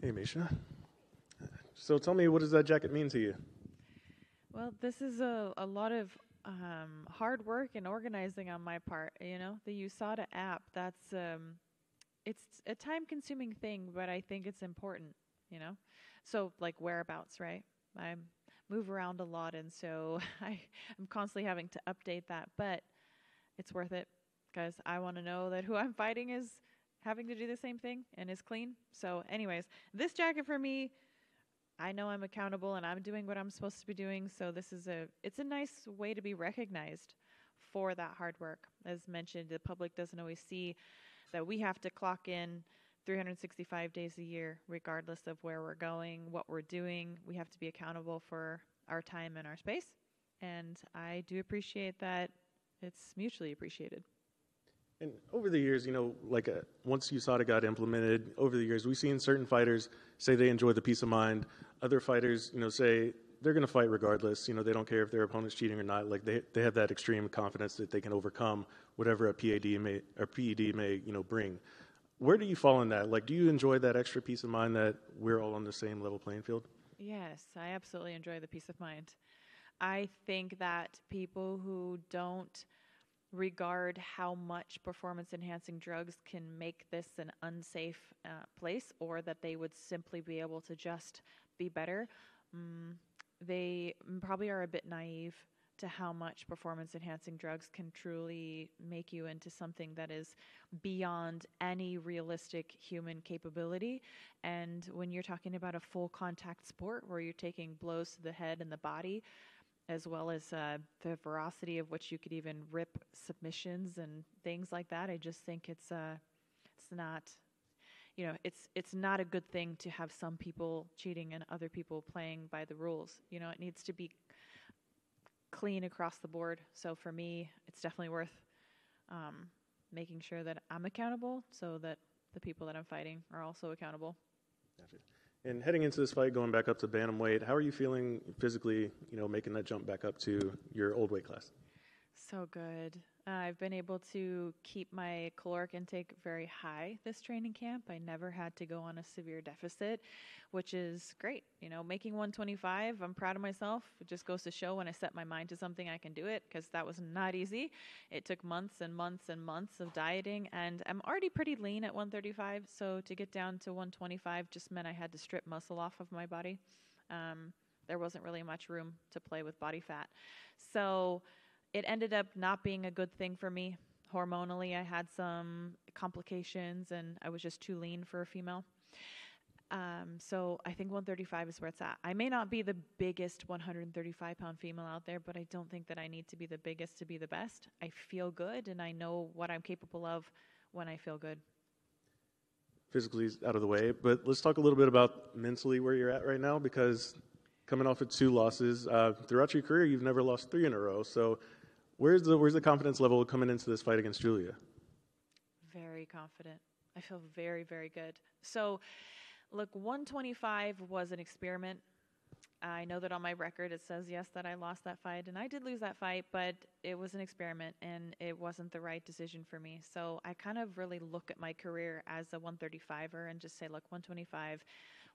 Hey, Miesha. So tell me, what does that jacket mean to you? Well, this is a lot of hard work and organizing on my part. The USADA app, it's a time-consuming thing, but I think it's important, you know? So, like whereabouts, right? I move around a lot, and so I'm constantly having to update that, but it's worth it because I want to know that who I'm fighting is having to do the same thing and is clean. So, anyways, this jacket for me, I know I'm accountable and I'm doing what I'm supposed to be doing. So it's a nice way to be recognized for that hard work. As mentioned, the public doesn't always see that we have to clock in 365 days a year, regardless of where we're going, what we're doing. We have to be accountable for our time and our space. And I do appreciate that it's mutually appreciated. And over the years, once USADA got implemented, over the years, we've seen certain fighters say they enjoy the peace of mind. Other fighters, say they're going to fight regardless. They don't care if their opponent's cheating or not. Like they have that extreme confidence that they can overcome whatever a PED may, bring. Where do you fall in that? Like, do you enjoy that extra peace of mind that we're all on the same level playing field? Yes, I absolutely enjoy the peace of mind. I think that people who don't regard how much performance enhancing drugs can make this an unsafe place, or that they would simply be able to just be better, they probably are a bit naive to how much performance enhancing drugs can truly make you into something that is beyond any realistic human capability. And when you're talking about a full contact sport where you're taking blows to the head and the body, as well as the veracity of which you could even rip submissions and things like that. I just think it's not, it's not a good thing to have some people cheating and other people playing by the rules. It needs to be clean across the board. So for me, it's definitely worth making sure that I'm accountable so that the people that I'm fighting are also accountable. Gotcha. And heading into this fight, going back up to bantamweight, how are you feeling physically, making that jump back up to your old weight class? So good. I've been able to keep my caloric intake very high this training camp. I never had to go on a severe deficit, which is great. Making 125, I'm proud of myself. It just goes to show when I set my mind to something, I can do it, because that was not easy. It took months and months and months of dieting, and I'm already pretty lean at 135, so to get down to 125 just meant I had to strip muscle off of my body. There wasn't really much room to play with body fat. So it ended up not being a good thing for me. Hormonally, I had some complications, and I was just too lean for a female. So I think 135 is where it's at. I may not be the biggest 135-pound female out there, but I don't think that I need to be the biggest to be the best. I feel good, and I know what I'm capable of when I feel good. Physically is out of the way, but let's talk a little bit about mentally where you're at right now, because coming off of 2 losses, throughout your career, you've never lost 3 in a row. So where's the confidence level coming into this fight against Julia? Very confident. I feel very, very good. So, look, 125 was an experiment. I know that on my record it says, yes, that I lost that fight, and I did lose that fight, but it was an experiment, and it wasn't the right decision for me. So I kind of really look at my career as a 135er and just say, look, 125,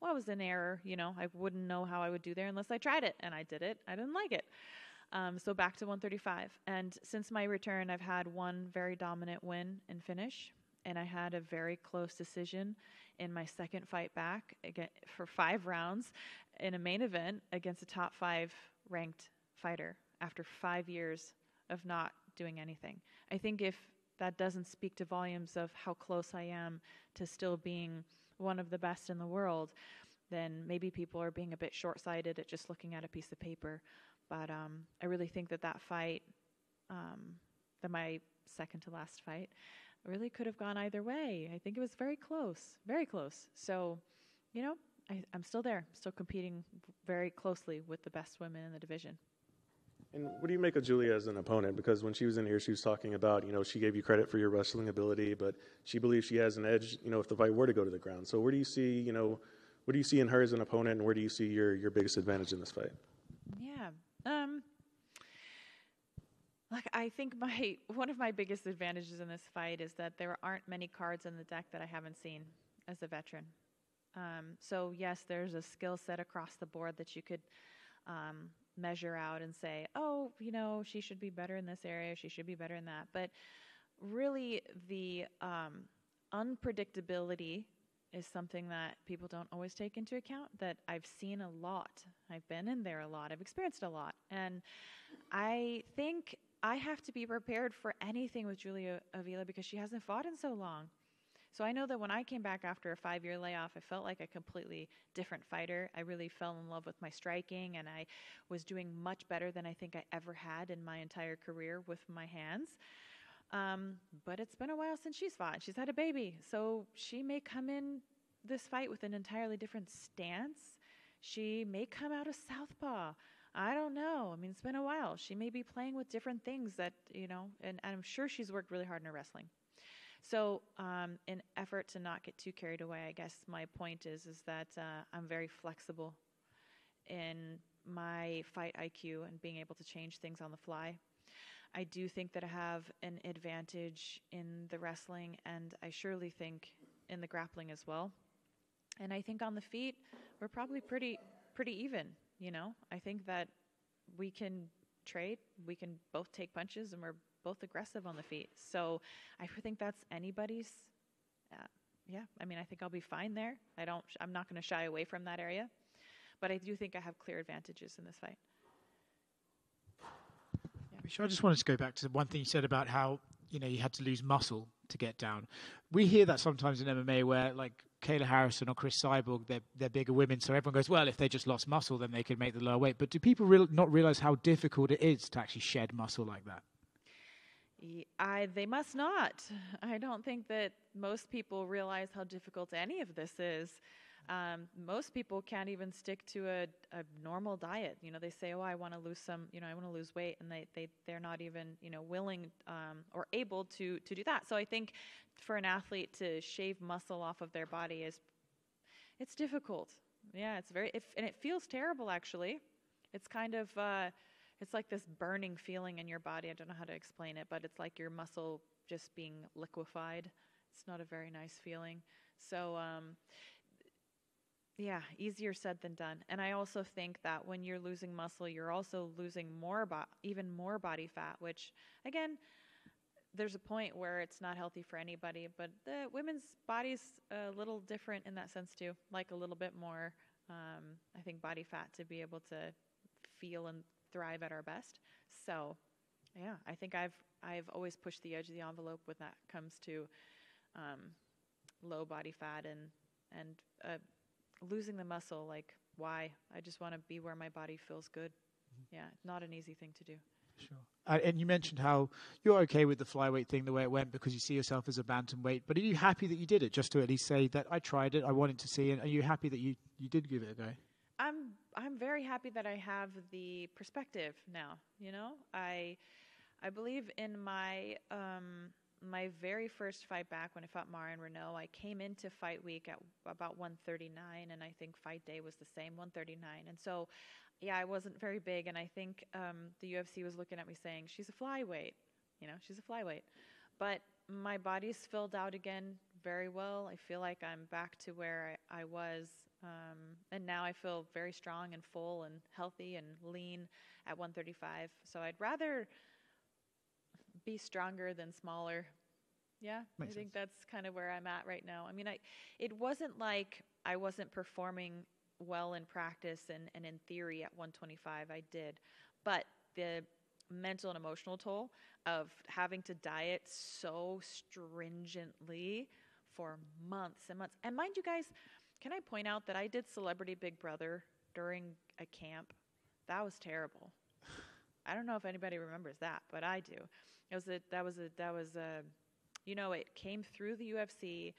well, it was an error. I wouldn't know how I would do there unless I tried it, and I did it. I didn't like it. So back to 135. And since my return, I've had one very dominant win and finish, and I had a very close decision in my second fight back again for 5 rounds in a main event against a top 5 ranked fighter after 5 years of not doing anything. I think if that doesn't speak to volumes of how close I am to still being one of the best in the world, then maybe people are being a bit short-sighted at just looking at a piece of paper. But I really think that fight, that my second to last fight, really could have gone either way. I think it was very close, very close. So, I'm still there, still competing very closely with the best women in the division. And what do you make of Julia as an opponent? Because when she was in here, she was talking about, she gave you credit for your wrestling ability, but she believes she has an edge, if the fight were to go to the ground. So where do you see, what do you see in her as an opponent, and where do you see your biggest advantage in this fight? Yeah. I think one of my biggest advantages in this fight is that there aren't many cards in the deck that I haven't seen as a veteran. So yes, there's a skill set across the board that you could measure out and say, oh, she should be better in this area, she should be better in that. But really, the unpredictability is something that people don't always take into account, that I've seen a lot. I've been in there a lot. I've experienced a lot. And I think I have to be prepared for anything with Julia Avila because she hasn't fought in so long. So I know that when I came back after a 5-year layoff, I felt like a completely different fighter. I really fell in love with my striking, and I was doing much better than I think I ever had in my entire career with my hands. But it's been a while since she's fought. She's had a baby. So she may come in this fight with an entirely different stance. She may come out a southpaw. I don't know. I mean, it's been a while. She may be playing with different things that, and I'm sure she's worked really hard in her wrestling. So in effort to not get too carried away, I guess my point is that I'm very flexible in my fight IQ and being able to change things on the fly. I do think that I have an advantage in the wrestling, and I surely think in the grappling as well. And I think on the feet, we're probably pretty even, I think that we can trade, we can both take punches, and we're both aggressive on the feet. So I think that's anybody's. I think I'll be fine there. I'm not going to shy away from that area, but I do think I have clear advantages in this fight. Miesha, I just wanted to go back to one thing you said about how you had to lose muscle to get down. We hear that sometimes in MMA where like Kayla Harrison or Chris Cyborg, they're bigger women, so everyone goes, well, if they just lost muscle, then they could make the lower weight. But do people not realize how difficult it is to actually shed muscle like that? They must not. I don't think that most people realize how difficult any of this is. Most people can't even stick to a normal diet. They say, oh, I want to lose some, I want to lose weight, and they're not even, willing or able to do that. So I think for an athlete to shave muscle off of their body it's difficult. Yeah, and it feels terrible, actually. It's kind of, it's like this burning feeling in your body. I don't know how to explain it, but it's like your muscle just being liquefied. It's not a very nice feeling. So, yeah, easier said than done. And I also think that when you're losing muscle, you're also losing even more body fat, which, again, there's a point where it's not healthy for anybody, but the women's body's a little different in that sense too, like a little bit more, I think, body fat to be able to feel and thrive at our best. So, yeah, I think I've always pushed the edge of the envelope when that comes to low body fat and losing the muscle. Like, why? I just want to be where my body feels good. Yeah, not an easy thing to do. Sure. And you mentioned how you're okay with the flyweight thing the way it went because you see yourself as a bantamweight. But are you happy that you did it, just to at least say that I tried it, I wanted to see it? Are you happy that you did give it a go? I'm very happy that I have the perspective now. I believe in my my very first fight back when I fought Mara and Renault. I came into fight week at about 139, and I think fight day was the same, 139. And so, yeah, I wasn't very big, and I think the UFC was looking at me saying, she's a flyweight, she's a flyweight. But my body's filled out again very well. I feel like I'm back to where I was, and now I feel very strong and full and healthy and lean at 135. So I'd rather be stronger than smaller. Yeah, Makes I think sense. that's kind of where I'm at right now. I mean, it wasn't like I wasn't performing well in practice and in theory at 125. I did. But the mental and emotional toll of having to diet so stringently for months and months. And mind you guys, can I point out that I did Celebrity Big Brother during a camp? That was terrible. I don't know if anybody remembers that, but I do. It came through the UFC,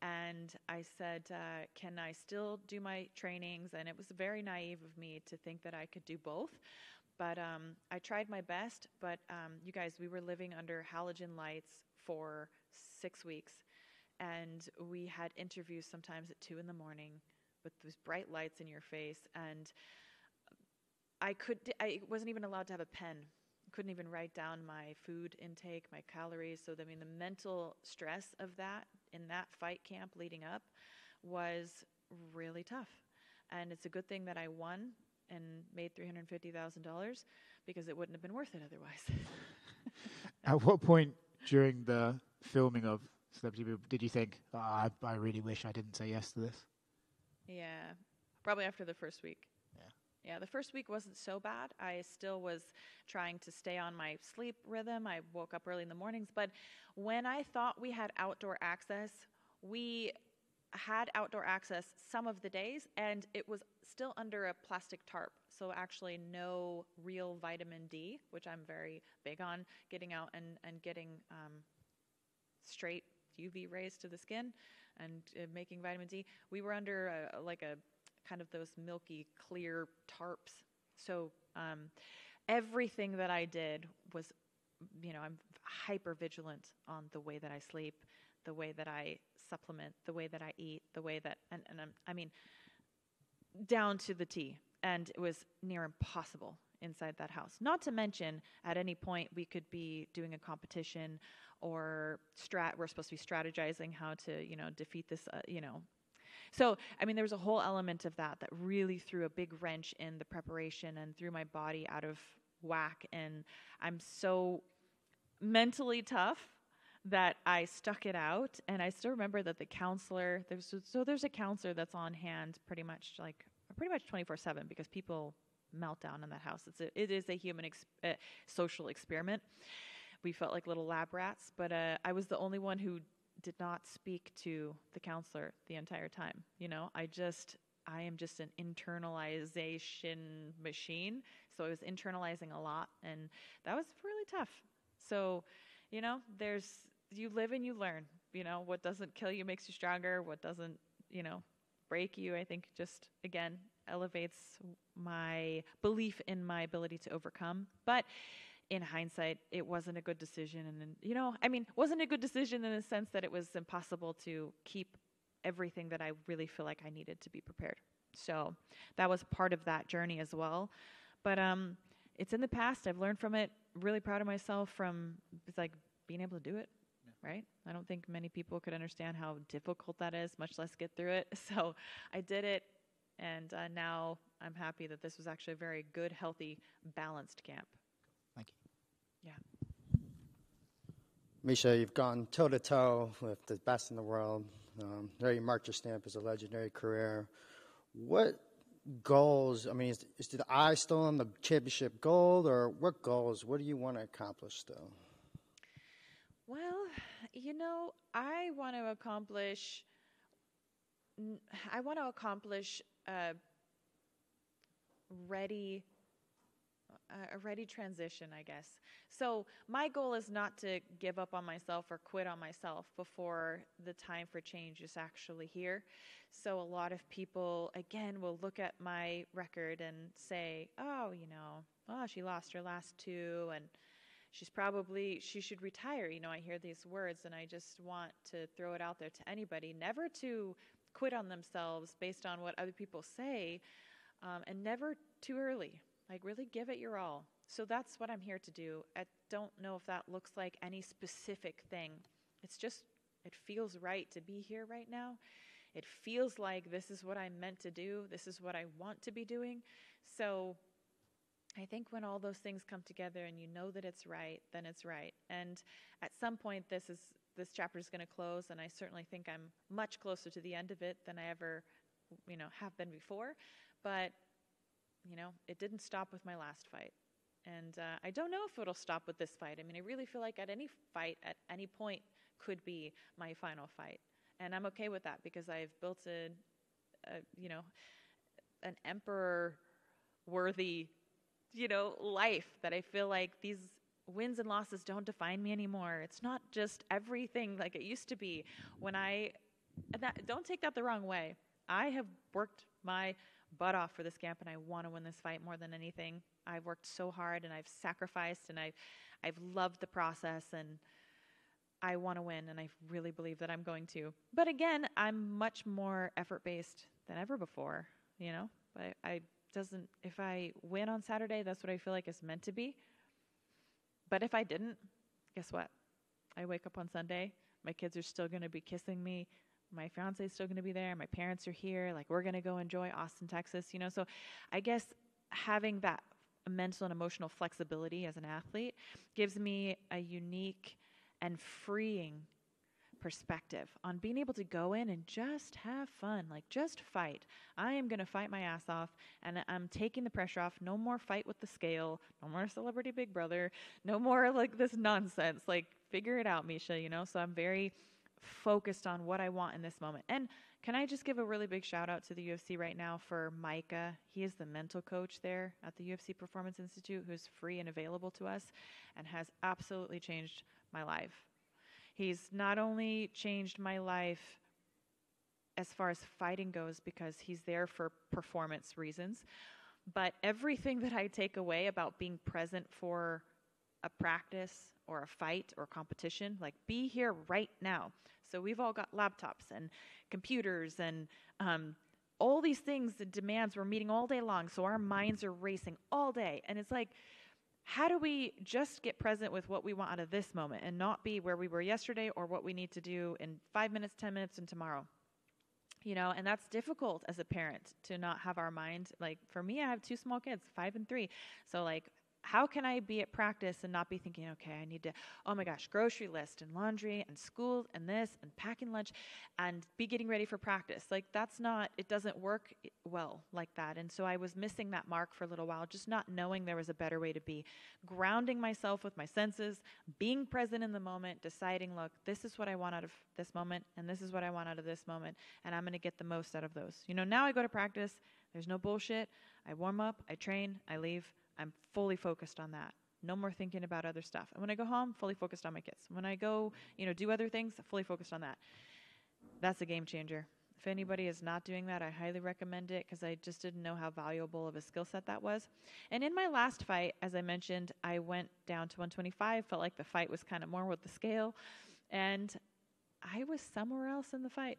and I said, can I still do my trainings? And it was very naive of me to think that I could do both. But I tried my best. But you guys, we were living under halogen lights for 6 weeks, and we had interviews sometimes at 2 a.m. with those bright lights in your face. And I wasn't even allowed to have a pen. Couldn't even write down my food intake, my calories. So, the mental stress of that in that fight camp leading up was really tough. And it's a good thing that I won and made $350,000 because it wouldn't have been worth it otherwise. At what point during the filming of Celebrity Boob did you think, I really wish I didn't say yes to this? Yeah, probably after the first week. Yeah, the first week wasn't so bad. I still was trying to stay on my sleep rhythm. I woke up early in the mornings. But when I thought we had outdoor access, we had outdoor access some of the days, and it was still under a plastic tarp. So actually no real vitamin D, which I'm very big on, getting out and getting straight UV rays to the skin and making vitamin D. We were under a kind of those milky clear tarps. So everything that I did was, I'm hyper vigilant on the way that I sleep, the way that I supplement, the way that I eat, the way that, I mean, down to the T. And it was near impossible inside that house. Not to mention, at any point, we could be doing a competition or we're supposed to be strategizing how to, defeat this, So, there was a whole element of that really threw a big wrench in the preparation and threw my body out of whack. And I'm so mentally tough that I stuck it out. And I still remember that the counselor, there's a counselor that's on hand pretty much 24/7 because people melt down in that house. It is a human social experiment. We felt like little lab rats, but I was the only one who did not speak to the counselor the entire time. I am just an internalization machine. So I was internalizing a lot, and that was really tough. So, you live and you learn. What doesn't kill you makes you stronger. What doesn't, break you, I think just, again, elevates my belief in my ability to overcome. But in hindsight, it wasn't a good decision. And, wasn't a good decision in the sense that it was impossible to keep everything that I really feel like I needed to be prepared. So that was part of that journey as well. But it's in the past. I've learned from it. Really proud of myself it's like being able to do it, right? I don't think many people could understand how difficult that is, much less get through it. So I did it. And now I'm happy that this was actually a very good, healthy, balanced camp. Thank you. Yeah. Miesha, you've gone toe-to-toe with the best in the world. There you marked your stamp as a legendary career. What goals, is the eye still on the championship gold, or what do you want to accomplish still? Well, I want to accomplish a ready transition, I guess. So my goal is not to give up on myself or quit on myself before the time for change is actually here. So a lot of people, again, will look at my record and say, she lost her last two, and she should retire. I hear these words, and I just want to throw it out there to anybody, never to quit on themselves based on what other people say, and never too early. Like, really give it your all. So that's what I'm here to do. I don't know if that looks like any specific thing. It's just, it feels right to be here right now. It feels like this is what I'm meant to do. This is what I want to be doing. So I think when all those things come together and you know that it's right, then it's right. And at some point, this chapter is going to close, and I certainly think I'm much closer to the end of it than I ever, have been before. But it didn't stop with my last fight. And I don't know if it'll stop with this fight. I really feel like at any fight, at any point, could be my final fight. And I'm okay with that because I've built an emperor-worthy, life that I feel like these wins and losses don't define me anymore. It's not just everything like it used to be. Don't take that the wrong way. I have worked my butt off for this camp, and I want to win this fight more than anything. I've worked so hard, and I've sacrificed, and I've loved the process, and I want to win, and I really believe that I'm going to. But again, I'm much more effort-based than ever before, But if I win on Saturday, that's what I feel like it's meant to be. But if I didn't, guess what? I wake up on Sunday, my kids are still going to be kissing me, My fiance is still going to be there. My parents are here. Like, we're going to go enjoy Austin, Texas, you know? So I guess having that mental and emotional flexibility as an athlete gives me a unique and freeing perspective on being able to go in and just have fun, like just fight. I am going to fight my ass off, and I'm taking the pressure off. No more fight with the scale, no more celebrity Big Brother, no more like this nonsense. Like, figure it out, Miesha, you know? So I'm very focused on what I want in this moment. And can I just give a really big shout out to the UFC right now for Micah? He is the mental coach there at the UFC Performance Institute, who's free and available to us and has absolutely changed my life. He's not only changed my life as far as fighting goes, because he's there for performance reasons, but everything that I take away about being present for a practice or a fight or competition, like, be here right now. So we've all got laptops and computers and all these things, the demands we're meeting all day long. So our minds are racing all day. And it's like, how do we just get present with what we want out of this moment and not be where we were yesterday or what we need to do in 5 minutes, 10 minutes, and tomorrow? You know, and that's difficult as a parent to not have our mind. Like, for me, I have 2 small kids, 5 and 3. So, like, how can I be at practice and not be thinking, okay, I need to, oh my gosh, grocery list and laundry and school and this and packing lunch and be getting ready for practice? Like, that's not, it doesn't work well like that. And so I was missing that mark for a little while, just not knowing there was a better way to be. Grounding myself with my senses, being present in the moment, deciding, look, this is what I want out of this moment and this is what I want out of this moment, and I'm going to get the most out of those. You know, now I go to practice, there's no bullshit. I warm up, I train, I leave. I'm fully focused on that. No more thinking about other stuff. And when I go home, fully focused on my kids. When I go, you know, do other things, fully focused on that. That's a game changer. If anybody is not doing that, I highly recommend it, because I just didn't know how valuable of a skill set that was. And in my last fight, as I mentioned, I went down to 125, felt like the fight was kind of more with the scale, and I was somewhere else in the fight.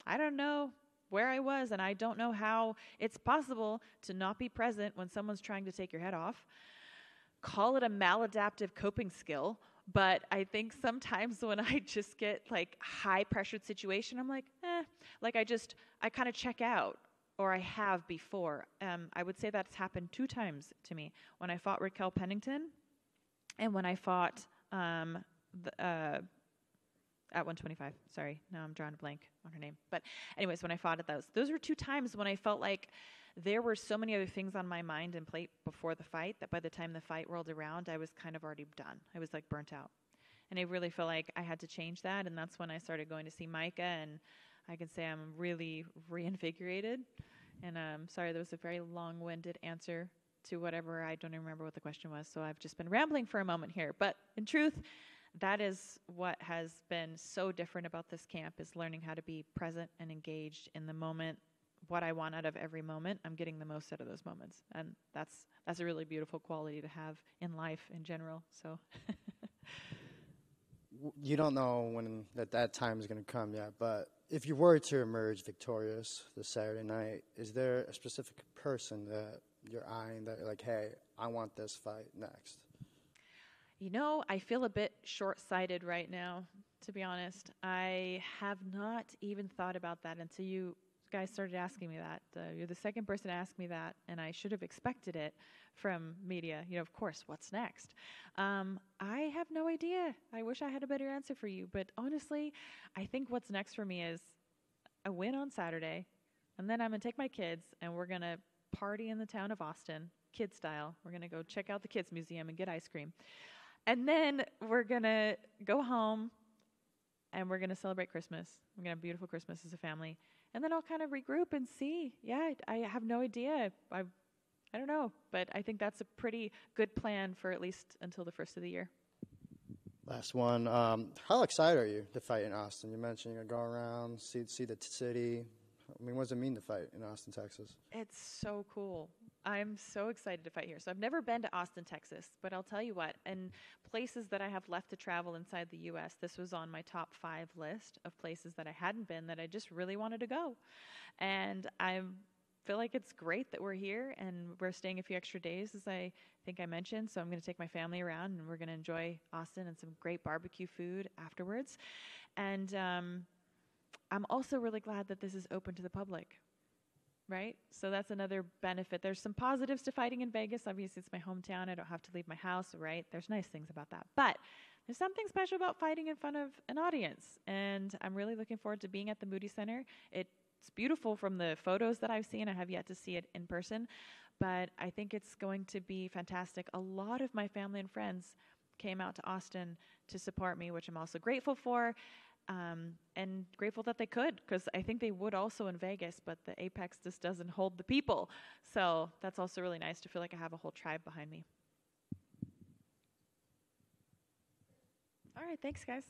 I don't know where I was, and I don't know how it's possible to not be present when someone's trying to take your head off. Call it a maladaptive coping skill, but I think sometimes when I just get like high pressured situation, I'm like, like I kind of check out, or I have before. I would say that's happened 2 times to me. When I fought Raquel Pennington and when I fought at 125. Sorry, now I'm drawing a blank on her name. But anyways, when I fought at those were 2 times when I felt like there were so many other things on my mind and plate before the fight that by the time the fight rolled around, I was kind of already done. I was like burnt out. And I really felt like I had to change that. And that's when I started going to see Micah. And I can say I'm really reinvigorated. And sorry, that was a very long-winded answer to whatever. I don't even remember what the question was. So I've just been rambling for a moment here. But in truth, that is what has been so different about this camp, is learning how to be present and engaged in the moment. What I want out of every moment, I'm getting the most out of those moments. And that's a really beautiful quality to have in life in general. So you don't know when that time is going to come yet, but if you were to emerge victorious this Saturday night, is there a specific person that you're eyeing that you're like, hey, I want this fight next? You know, I feel a bit short-sighted right now, to be honest. I have not even thought about that until you guys started asking me that. You're the second person to ask me that, and I should have expected it from media. You know, of course, what's next? I have no idea. I wish I had a better answer for you, but honestly, I think what's next for me is a win on Saturday, and then I'm going to take my kids, and we're going to party in the town of Austin, kid style. We're going to go check out the kids museum and get ice cream. And then we're going to go home and we're going to celebrate Christmas. We're going to have a beautiful Christmas as a family. And then I'll kind of regroup and see. Yeah, I have no idea. I don't know. But I think that's a pretty good plan for at least until the first of the year. Last one. How excited are you to fight in Austin? You mentioned you're going to go around, see the city. I mean, what does it mean to fight in Austin, Texas? It's so cool. I'm so excited to fight here. So I've never been to Austin, Texas, but I'll tell you what, in places that I have left to travel inside the U.S., this was on my top 5 list of places that I hadn't been that I just really wanted to go. And I feel like it's great that we're here, and we're staying a few extra days, as I think I mentioned. So I'm going to take my family around, and we're going to enjoy Austin and some great barbecue food afterwards. And I'm also really glad that this is open to the public, right? So that's another benefit. There's some positives to fighting in Vegas. Obviously, it's my hometown. I don't have to leave my house, right? There's nice things about that. But there's something special about fighting in front of an audience. And I'm really looking forward to being at the Moody Center. It's beautiful from the photos that I've seen. I have yet to see it in person. But I think it's going to be fantastic. A lot of my family and friends came out to Austin to support me, which I'm also grateful for. And grateful that they could, because I think they would also in Vegas, but the Apex just doesn't hold the people. So that's also really nice to feel like I have a whole tribe behind me. All right, thanks, guys.